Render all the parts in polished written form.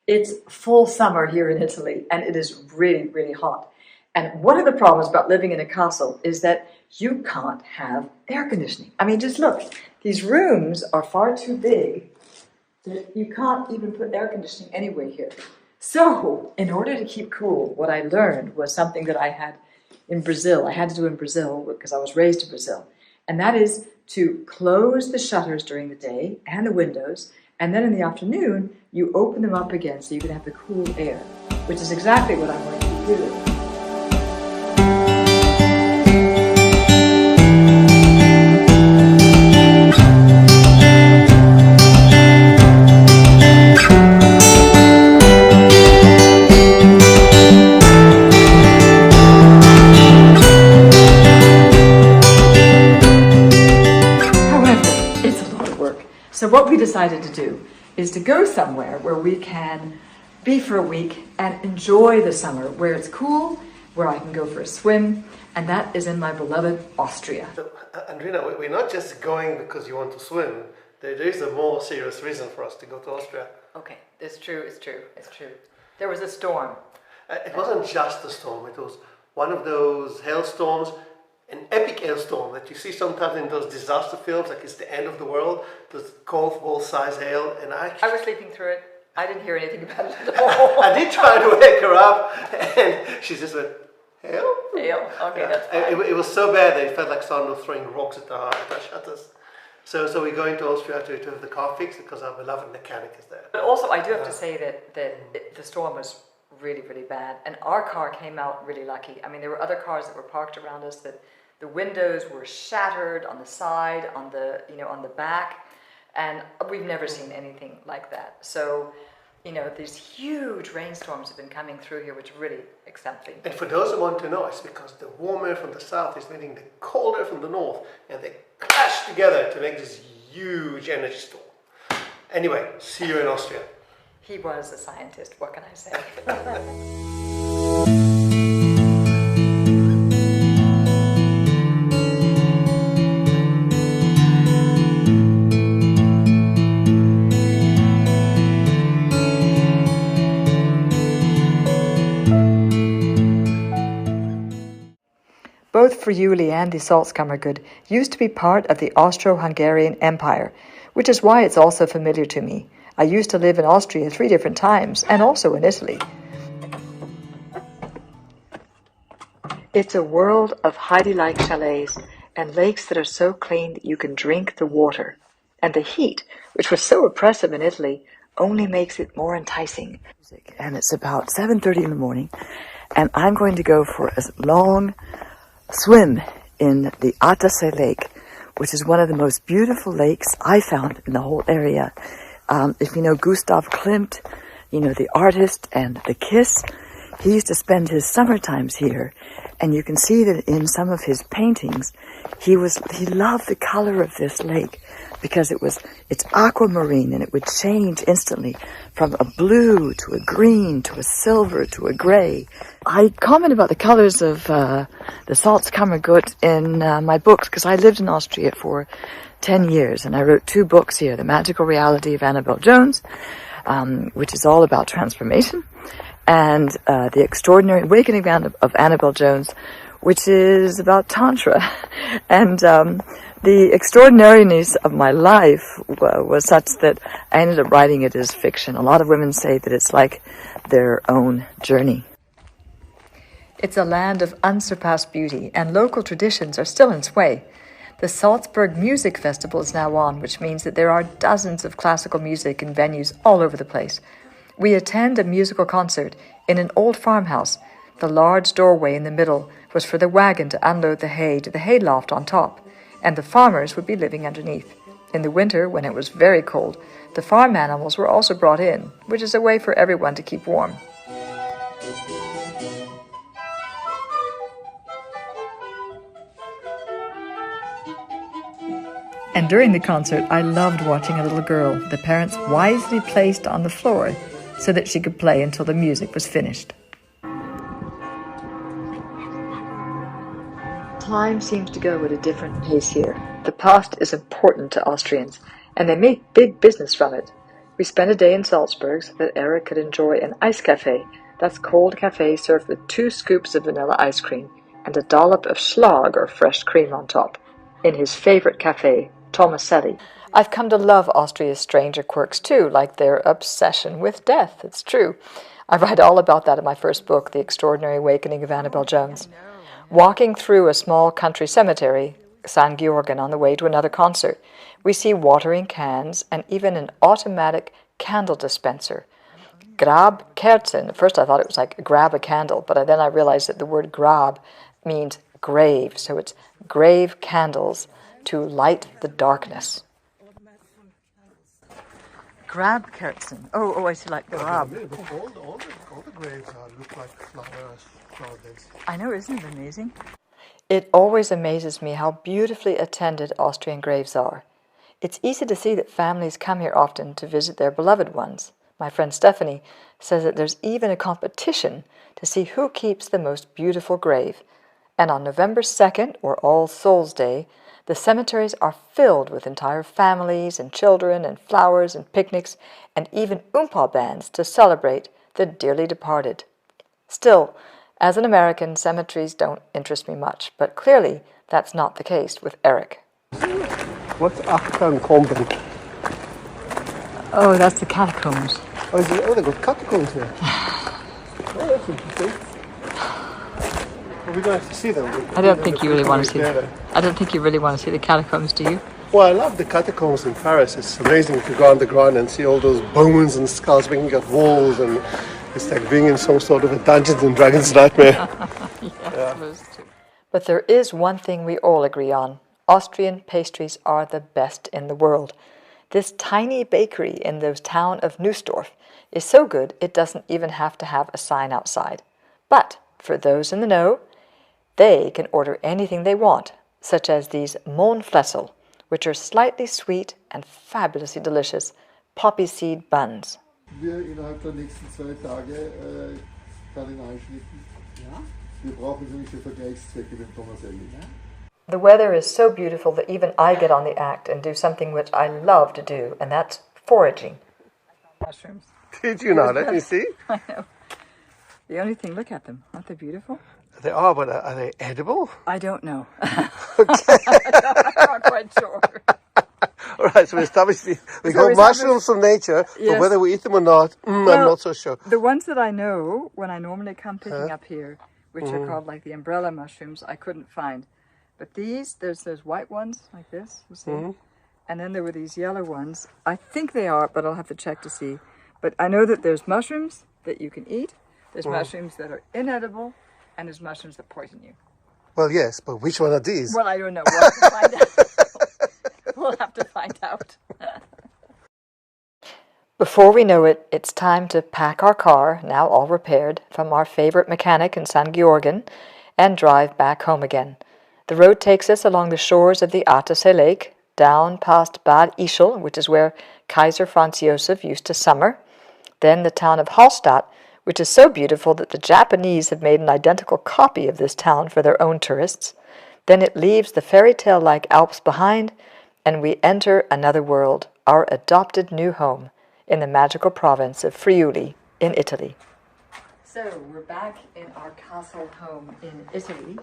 It's full summer here in Italy, and it is really, really hot. And one of the problems about living in a castle is that you can't have air conditioning. I mean, just look, these rooms are far too big that you can't even put air conditioning anywhere here. So, in order to keep cool, what I learned was something that I had in Brazil. I had to do in Brazil because I was raised in Brazil. And that is to close the shutters during the day and the windows, and then in the afternoon, you open them up again so you can have the cool air, which is exactly what I'm going to be doing. So what we decided to do is to go somewhere where we can be for a week and enjoy the summer, where it's cool, where I can go for a swim, and that is in my beloved Austria. So, Andrina, we're not just going because you want to swim. There is a more serious reason for us to go to Austria. Okay, it's true. There was a storm. It wasn't just a storm, it was one of those hailstorms, an epic hailstorm that you see sometimes in those disaster films, like it's the end of the world, those golf ball size hail, and I was sleeping through it. I didn't hear anything about it at all. I did try to wake her up, and she just went, hail? Hail, okay, that's fine. It was so bad that it felt like someone was throwing rocks at our shutters. So we're going to Austria to have the car fixed because our beloved mechanic is there. But also, I do have to say that the storm was really, really bad, and our car came out really lucky. I mean, there were other cars that were parked around us that the windows were shattered on the side, on the back, and we've never seen anything like that. So, these huge rainstorms have been coming through here, which really exemplary. And for those who want to know, it's because the warm air from the south is meeting the cold air from the north, and they clash together to make this huge energy storm. Anyway, see you in Austria. He was a scientist, what can I say? Both Friuli and the Salzkammergut used to be part of the Austro-Hungarian Empire, which is why it's also familiar to me. I used to live in Austria 3 different times, and also in Italy. It's a world of Heidi-like chalets and lakes that are so clean that you can drink the water. And the heat, which was so oppressive in Italy, only makes it more enticing. And it's about 7:30 in the morning, and I'm going to go for a long swim in the Attersee Lake, which is one of the most beautiful lakes I found in the whole area. If you know Gustav Klimt, the artist and the Kiss, he used to spend his summer times here, and you can see that in some of his paintings, he loved the color of this lake because it's aquamarine, and it would change instantly from a blue to a green to a silver to a gray. I comment about the colors of the Salzkammergut in my books because I lived in Austria for 10 years, and I wrote 2 books here, The Magical Reality of Annabel Jones, which is all about transformation, and The Extraordinary Awakening of Annabel Jones, which is about Tantra. And the extraordinariness of my life was such that I ended up writing it as fiction. A lot of women say that it's like their own journey. It's a land of unsurpassed beauty, and local traditions are still in sway. The Salzburg Music Festival is now on, which means that there are dozens of classical music in venues all over the place. We attend a musical concert in an old farmhouse. The large doorway in the middle was for the wagon to unload the hay to the hayloft on top, and the farmers would be living underneath. In the winter, when it was very cold, the farm animals were also brought in, which is a way for everyone to keep warm. And during the concert, I loved watching a little girl the parents wisely placed on the floor so that she could play until the music was finished. Time seems to go at a different pace here. The past is important to Austrians, and they make big business from it. We spent a day in Salzburg so that Eric could enjoy an ice cafe. That's cold cafe served with 2 scoops of vanilla ice cream and a dollop of schlag or fresh cream on top, in his favorite cafe, Tomaselli. I've come to love Austria's stranger quirks too, like their obsession with death. It's true. I write all about that in my first book, The Extraordinary Awakening of Annabel Jones. Walking through a small country cemetery, St. Georgen, on the way to another concert, we see watering cans and even an automatic candle dispenser. Grab Kerzen. At first I thought it was like grab a candle, but then I realized that the word grab means grave, so it's grave candles to light the darkness. Grab Kerzen. Oh, I see, like grab. All the graves look like flowers nowadays. I know, isn't it amazing? It always amazes me how beautifully attended Austrian graves are. It's easy to see that families come here often to visit their beloved ones. My friend Stephanie says that there's even a competition to see who keeps the most beautiful grave. And on November 2nd, or All Souls' Day, the cemeteries are filled with entire families and children and flowers and picnics and even oompa bands to celebrate the dearly departed. Still, as an American, cemeteries don't interest me much, but clearly that's not the case with Eric. What's Achtan Convent? Oh, that's the catacombs. Oh, they've got catacombs here. Oh, that's interesting. Well, we don't have to see them. I don't think you really want to see them. I don't think you really want to see the catacombs, do you? Well, I love the catacombs in Paris. It's amazing to go underground and see all those bones and skulls making got walls, and it's like being in some sort of a Dungeons and Dragons nightmare. Yeah. But there is one thing we all agree on. Austrian pastries are the best in the world. This tiny bakery in the town of Nussdorf is so good it doesn't even have to have a sign outside. But for those in the know, they can order anything they want, such as these Mondflessel, which are slightly sweet and fabulously delicious poppy seed buns. Wir innerhalb der nächsten 2 Tage dann einschnitten. Ja? Wir brauchen nämlich für Vergleichszwecke den Tomaselli. The weather is so beautiful that even I get on the act and do something which I love to do, and that's foraging. Mushrooms. Did you not? Let me see. I know. The only thing, look at them. Aren't they beautiful? They are, but are they edible? I don't know. Okay. I'm not quite sure. All right, so we established we got mushrooms from nature, yes. But whether we eat them or not, I'm not so sure. The ones that I know, when I normally come picking up here, which are called like the umbrella mushrooms, I couldn't find. But these, there's those white ones like this, you see? And then there were these yellow ones. I think they are, but I'll have to check to see. But I know that there's mushrooms that you can eat, there's mushrooms that are inedible, and there's mushrooms that poison you. Well, yes, but which one are these? Well, I don't know. We'll have to find out. We'll have to find out. Before we know it, it's time to pack our car, now all repaired, from our favorite mechanic in St. Georgen, and drive back home again. The road takes us along the shores of the Attersee Lake, down past Bad Ischl, which is where Kaiser Franz Josef used to summer, then the town of Hallstatt, which is so beautiful that the Japanese have made an identical copy of this town for their own tourists. Then it leaves the fairy tale-like Alps behind, and we enter another world, our adopted new home, in the magical province of Friuli in Italy. So we're back in our castle home in Italy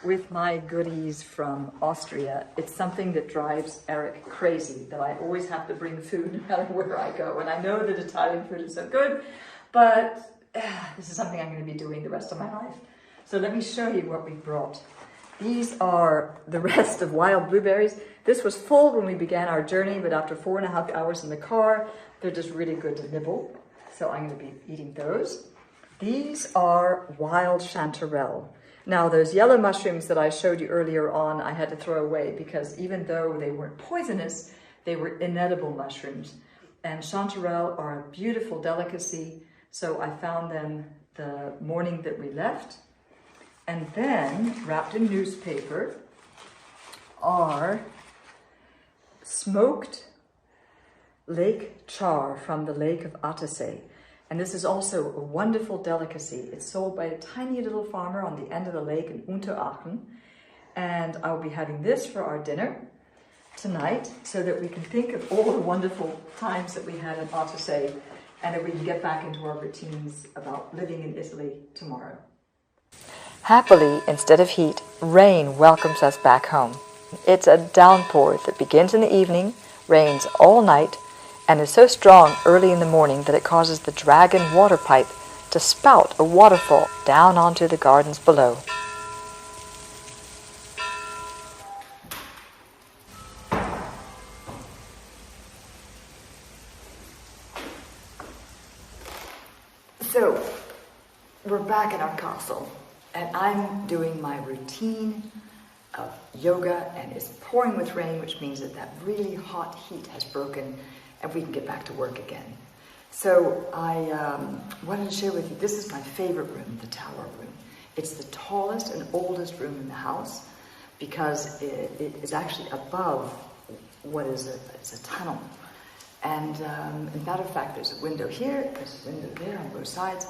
with my goodies from Austria. It's something that drives Eric crazy, that I always have to bring food no matter where I go. And I know that Italian food is so good, but this is something I'm going to be doing the rest of my life. So let me show you what we brought. These are the rest of wild blueberries. This was full when we began our journey, but after 4.5 hours in the car, they're just really good to nibble. So I'm going to be eating those. These are wild chanterelle. Now, those yellow mushrooms that I showed you earlier on, I had to throw away because even though they weren't poisonous, they were inedible mushrooms. And chanterelle are a beautiful delicacy, so I found them the morning that we left. And then, wrapped in newspaper, are smoked lake char from the lake of Attersee. And this is also a wonderful delicacy. It's sold by a tiny little farmer on the end of the lake in Unteraachen. And I'll be having this for our dinner. tonight so that we can think of all the wonderful times that we had in Austria and that we can get back into our routines about living in Italy tomorrow. Happily, instead of heat, rain welcomes us back home. It's a downpour that begins in the evening, rains all night, and is so strong early in the morning that it causes the dragon water pipe to spout a waterfall down onto the gardens below. So, we're back in our castle, and I'm doing my routine of yoga, and it's pouring with rain, which means that that really hot heat has broken, and we can get back to work again. So I wanted to share with you, this is my favorite room, the tower room. It's the tallest and oldest room in the house because it is actually above what is it's a tunnel. And as a matter of fact, there's a window here, there's a window there on both sides,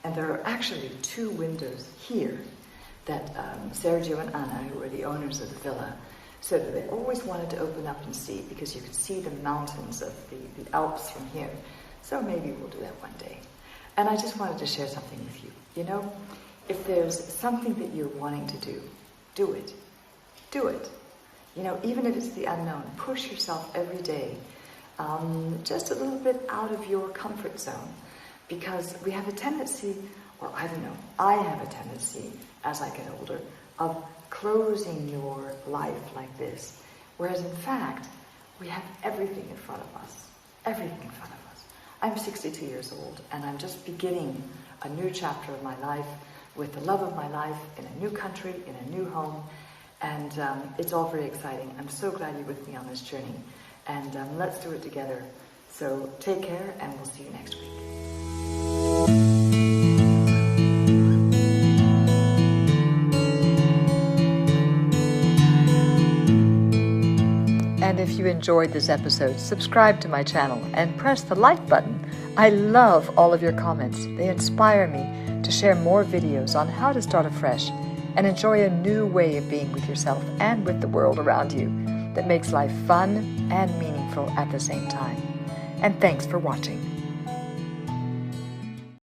and there are actually 2 windows here that Sergio and Anna, who are the owners of the villa, said that they always wanted to open up and see because you could see the mountains of the Alps from here. So maybe we'll do that one day. And I just wanted to share something with you. You know, if there's something that you're wanting to do, do it. Do it. You know, even if it's the unknown, push yourself every day. Just a little bit out of your comfort zone, because we have a tendency, or I don't know, I have a tendency as I get older of closing your life like this, whereas in fact we have everything in front of us, everything in front of us. I'm 62 years old and I'm just beginning a new chapter of my life with the love of my life in a new country, in a new home, and it's all very exciting. I'm so glad you're with me on this journey. And let's do it together. So take care, and we'll see you next week. And if you enjoyed this episode, subscribe to my channel and press the like button. I love all of your comments. They inspire me to share more videos on how to start afresh and enjoy a new way of being with yourself and with the world around you that makes life fun and meaningful at the same time. And thanks for watching.